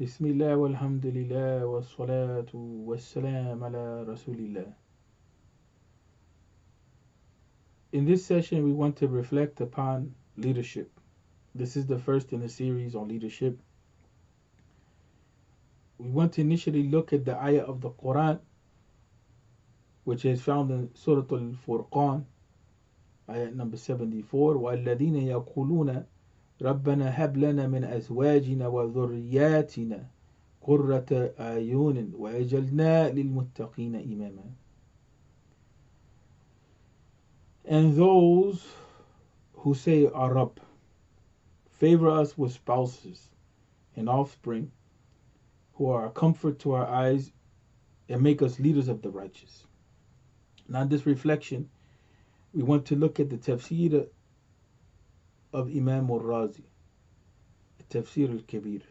بسم الله والحمد لله والصلاة والسلام على رسول الله. In this session, we want to reflect upon leadership. This is the first in a series on leadership. We want to initially look at the ayah of the Qur'an, which is found in Surah Al-Furqan, ayah number 74. وَالَّذِينَ يَقُولُونَ رَبَّنَا هَبْ لَنَا مِنْ أَزْوَاجِنَا وَذُرِّيَّاتِنَا قُرَّةَ أَعْيُنٍ وَأَجَلْنَا لِلْمُتَّقِينَ إِمَامًا. And those who say, "Our Rabb, favor us with spouses and offspring who are a comfort to our eyes and make us leaders of the righteous." Now, in this reflection, we want to look at the tafsir of Imam al-Razi, the tafsir al-Kabir,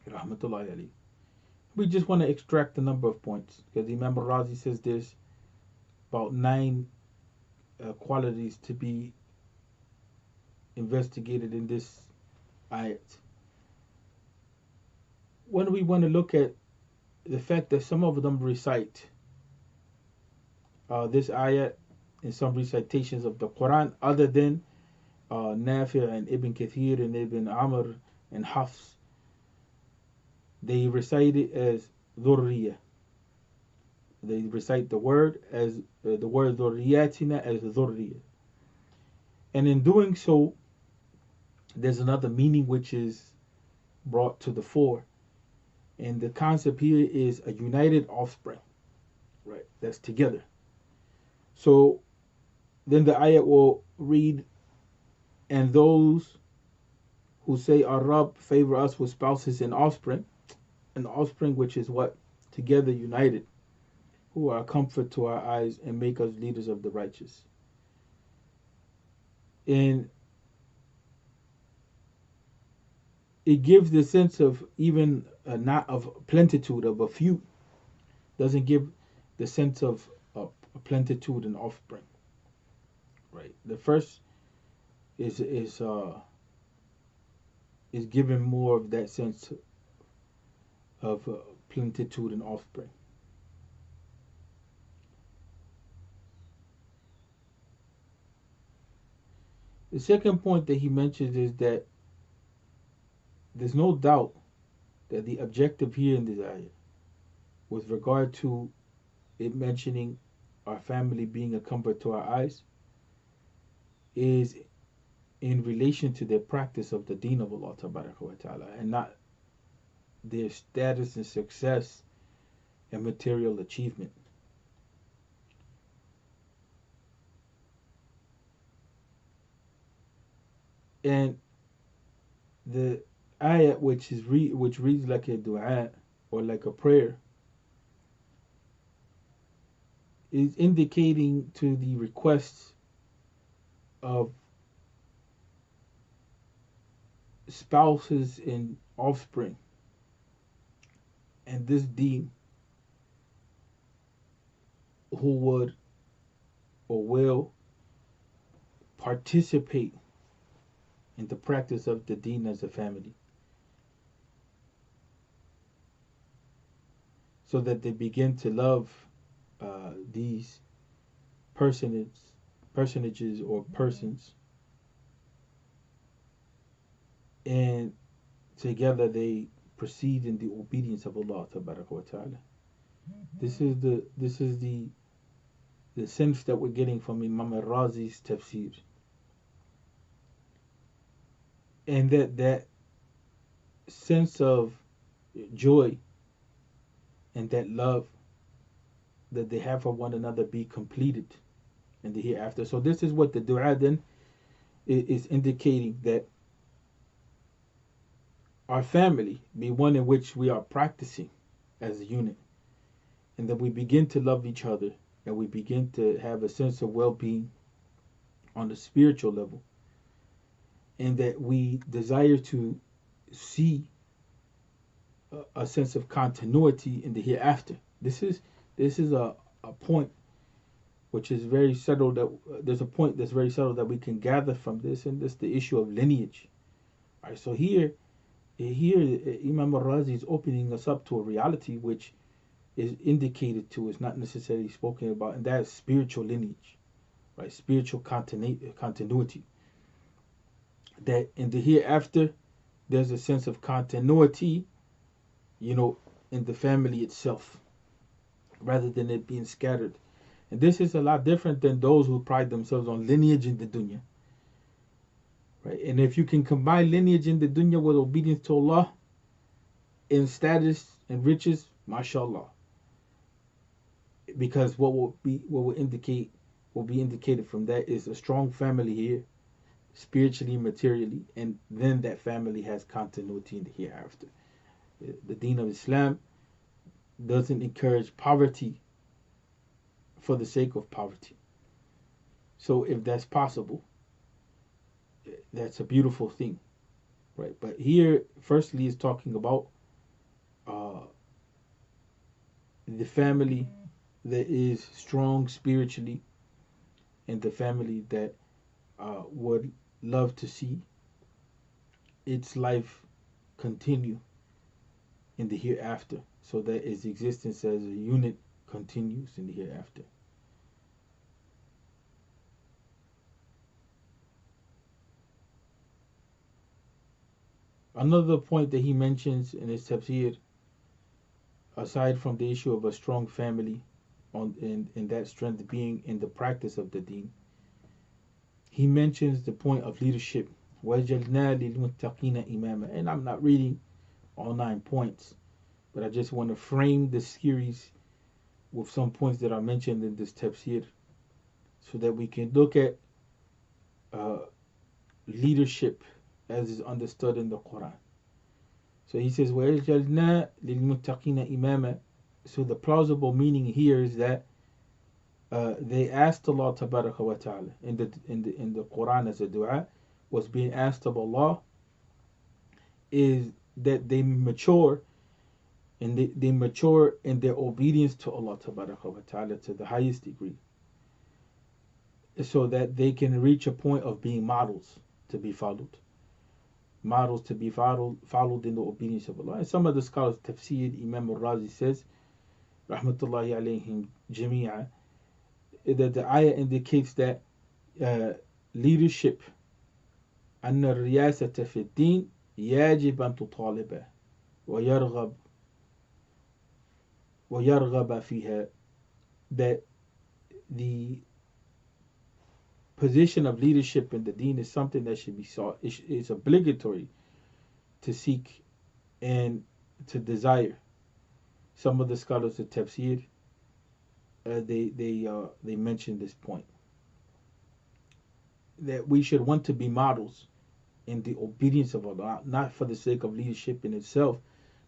rahmatullahi alayhi. We just want to extract a number of points because Imam al-Razi says there's about 9 qualities to be investigated in this ayat. When we want to look at the fact that some of them recite this ayat in some recitations of the Quran other than Nafi' and Ibn Kathir and Ibn Amr and Hafs, they recite it as dhurriya. They recite the word as the word dhurriyatina as dhurriya. And in doing so, there's another meaning which is brought to the fore. And the concept here is a united offspring, right? That's together. So then the ayat will read, and those who say, "Our Rabb, favor us with spouses and offspring," which is what? Together united, who are a comfort to our eyes and make us leaders of the righteous. And it gives the sense of even not of plenitude of a few. Doesn't give the sense of a plenitude and offspring. Right. The first is given more of that sense of plenitude and offspring. The second point that he mentions is that there's no doubt that the objective here in this ayah, with regard to it mentioning our family being a comfort to our eyes, is in relation to their practice of the deen of Allah Ta'ala, and not their status and success and material achievement. And the ayat which reads like a dua or like a prayer is indicating to the requests of spouses and offspring and this deen who would or will participate in the practice of the deen as a family, so that they begin to love these personages or persons, and together they proceed in the obedience of Allah Ta'ala. This is the sense that we're getting from Imam al-Razi's tafsir. And that sense of joy and that love that they have for one another be completed in the hereafter. So this is what the dua then is indicating, that our family be one in which we are practicing as a unit, and that we begin to love each other, and we begin to have a sense of well-being on the spiritual level, and that we desire to see a sense of continuity in the hereafter. This is a point which is very subtle, that there's a point that's very subtle that we can gather from this, and that's the issue of lineage. All right, so here Here, Imam al-Razi is opening us up to a reality which is indicated to, is not necessarily spoken about, and that is spiritual lineage, right? Spiritual continuity. That in the hereafter, there's a sense of continuity, you know, in the family itself, rather than it being scattered. And this is a lot different than those who pride themselves on lineage in the dunya, right? And if you can combine lineage in the dunya with obedience to Allah in status and riches, mashallah. Because what will be indicated from that is a strong family here, spiritually, materially, and then that family has continuity in the hereafter. The Deen of Islam doesn't encourage poverty for the sake of poverty. So if that's possible, that's a beautiful thing, right? But here, firstly, is talking about the family that is strong spiritually, and the family that would love to see its life continue in the hereafter, so that its existence as a unit continues in the hereafter. Another point that he mentions in his tafsir, aside from the issue of a strong family, in that strength being in the practice of the deen, he mentions the point of leadership. وَجَلْنَا لِلْمُتَّقِينَ إِمَامًا. And I'm not reading all 9 points, but I just want to frame the series with some points that are mentioned in this tafsir, so that we can look at leadership as is understood in the Qur'an. So he says, وَجَلْنَا لِلْمُتَّقِينَ إِمَامًا. So the plausible meaning here is that they asked Allah tabaraka wa ta'ala in the Quran as a dua, was being asked of Allah is that they mature, and they mature in their obedience to Allah tabaraka wa ta'ala to the highest degree, so that they can reach a point of being models to be followed. Models to be followed in the obedience of Allah. And some of the scholars, Tafsir, Imam al-Razi says, rahmatullahi alayhim jami'a, that the ayah indicates that leadership, أن الرياسة في الدين يجب أن تطالب ويرغب فيها, that the position of leadership in the deen is something that should be sought. It's obligatory to seek and to desire. Some of the scholars of tafsir, they mention this point, that we should want to be models in the obedience of Allah, not for the sake of leadership in itself,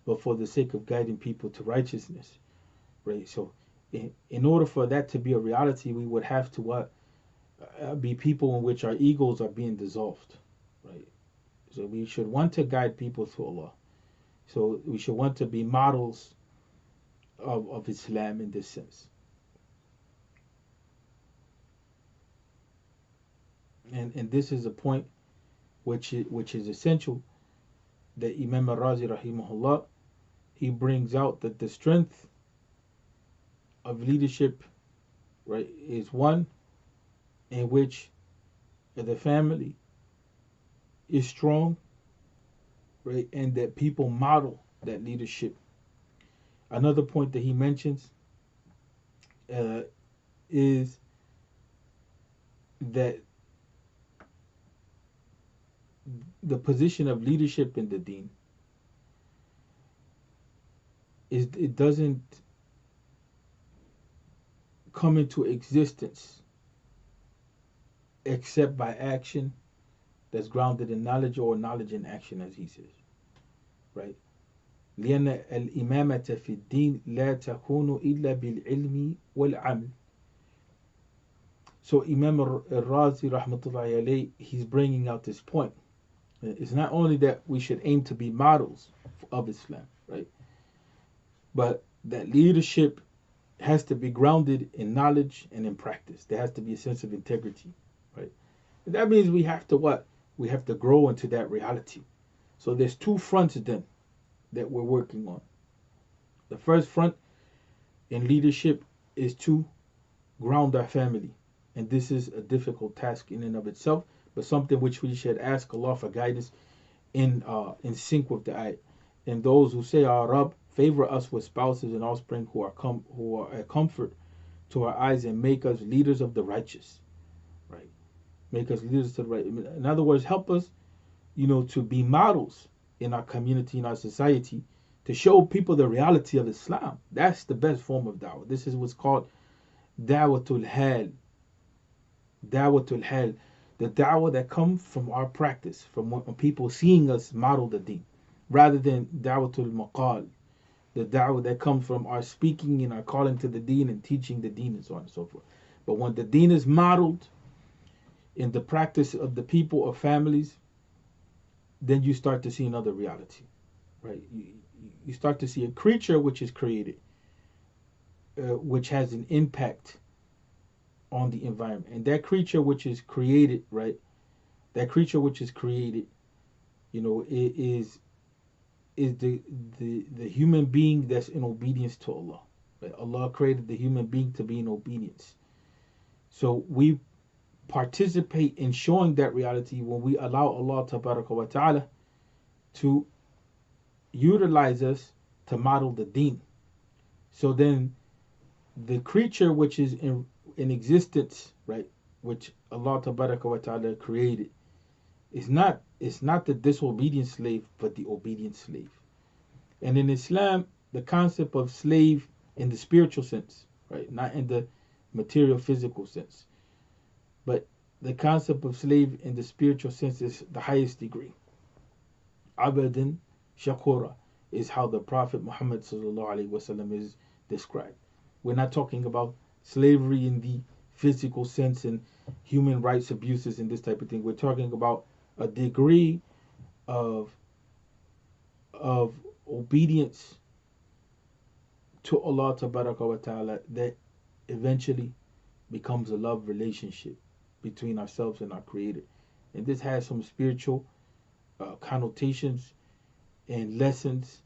but for the sake of guiding people to righteousness, right? So in order for that to be a reality, we would have to be people in which our egos are being dissolved, right? So we should want to guide people to Allah. So we should want to be models of Islam in this sense. And this is a point which is essential, that Imam al-Razi rahimahullah, he brings out that the strength of leadership, right, is one in which the family is strong, right, and that people model that leadership. Another point that he mentions is that the position of leadership in the deen is, it doesn't come into existence except by action that's grounded in knowledge, or knowledge in action, as he says, right? لأن الإمامة في الدين لا تكون إلا بالعلم والعمل. So Imam al-Razi rahmatullahi alayhi, he's bringing out this point. It's not only that we should aim to be models of Islam, right? But that leadership has to be grounded in knowledge and in practice. There has to be a sense of integrity, right? And that means we have to what? We have to grow into that reality. So there's two fronts then that we're working on. The first front in leadership is to ground our family. And this is a difficult task in and of itself, but something which we should ask Allah for guidance in sync with the ayat. And those who say, "Our Rabb, favor us with spouses and offspring who are a comfort to our eyes and make us leaders of the righteous." Right? Make us leaders to the right. In other words, help us, to be models in our community, in our society, to show people the reality of Islam. That's the best form of da'wah. This is what's called da'watul hal. Da'watul hal. The da'wah that comes from our practice, from when people seeing us model the deen, rather than da'watul maqal. The da'wah that comes from our speaking and our calling to the deen and teaching the deen and so on and so forth. But when the deen is modeled in the practice of the people or families, then you start to see another reality, right? You start to see a creature which is created, which has an impact on the environment. And that creature which is created, right? That creature which is created, is the human being that's in obedience to Allah. Right? Allah created the human being to be in obedience. So we participate in showing that reality when we allow Allah tabaraka wa ta'ala to utilize us to model the deen. So then the creature which is in existence, right, which Allah tabaraka wa ta'ala created, is not the disobedient slave, but the obedient slave. And in Islam, the concept of slave in the spiritual sense, right, not in the material physical sense, but the concept of slave in the spiritual sense is the highest degree. Abadan shakura is how the Prophet Muhammad sallallahu alaihi wasallam is described. We're not talking about slavery in the physical sense and human rights abuses and this type of thing. We're talking about a degree of obedience to Allah tabaraka wa ta'ala that eventually becomes a love relationship between ourselves and our Creator. And this has some spiritual connotations and lessons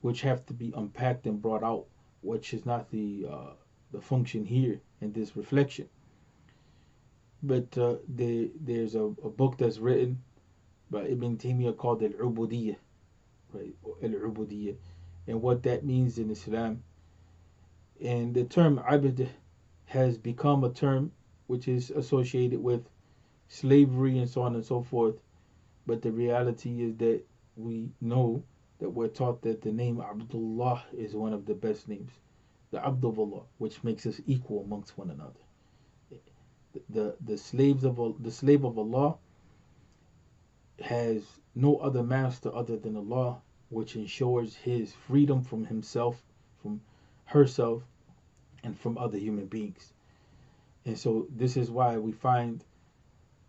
which have to be unpacked and brought out, which is not the function here in this reflection. But there's a book that's written by Ibn Taymiyyah called Al-Ubudiyya, right? Al-Ubudiyya, and what that means in Islam. And the term abd has become a term which is associated with slavery and so on and so forth. But the reality is that we know that we're taught that the name Abdullah is one of the best names, the Abd of Allah, which makes us equal amongst one another. The slave of Allah has no other master other than Allah, which ensures his freedom from himself, from herself, and from other human beings. And so this is why we find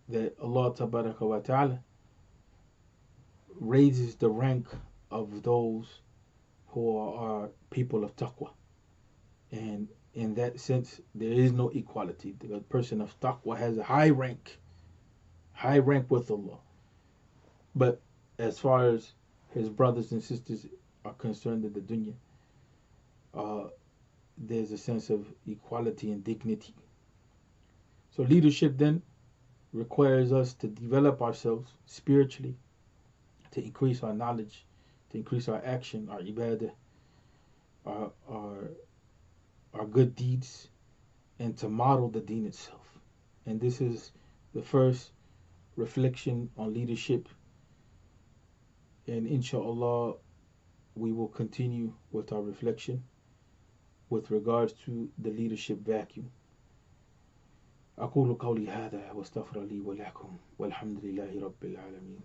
that Allah tabaraka wa ta'ala raises the rank of those who are people of taqwa. And in that sense, there is no equality. The person of taqwa has a high rank with Allah. But as far as his brothers and sisters are concerned in the dunya, there's a sense of equality and dignity. So leadership then requires us to develop ourselves spiritually, to increase our knowledge, to increase our action, our ibadah, our good deeds, and to model the deen itself. And this is the first reflection on leadership. And inshallah, we will continue with our reflection with regards to the leadership vacuum. أقول قولي هذا واستغفر لي ولكم والحمد لله رب العالمين.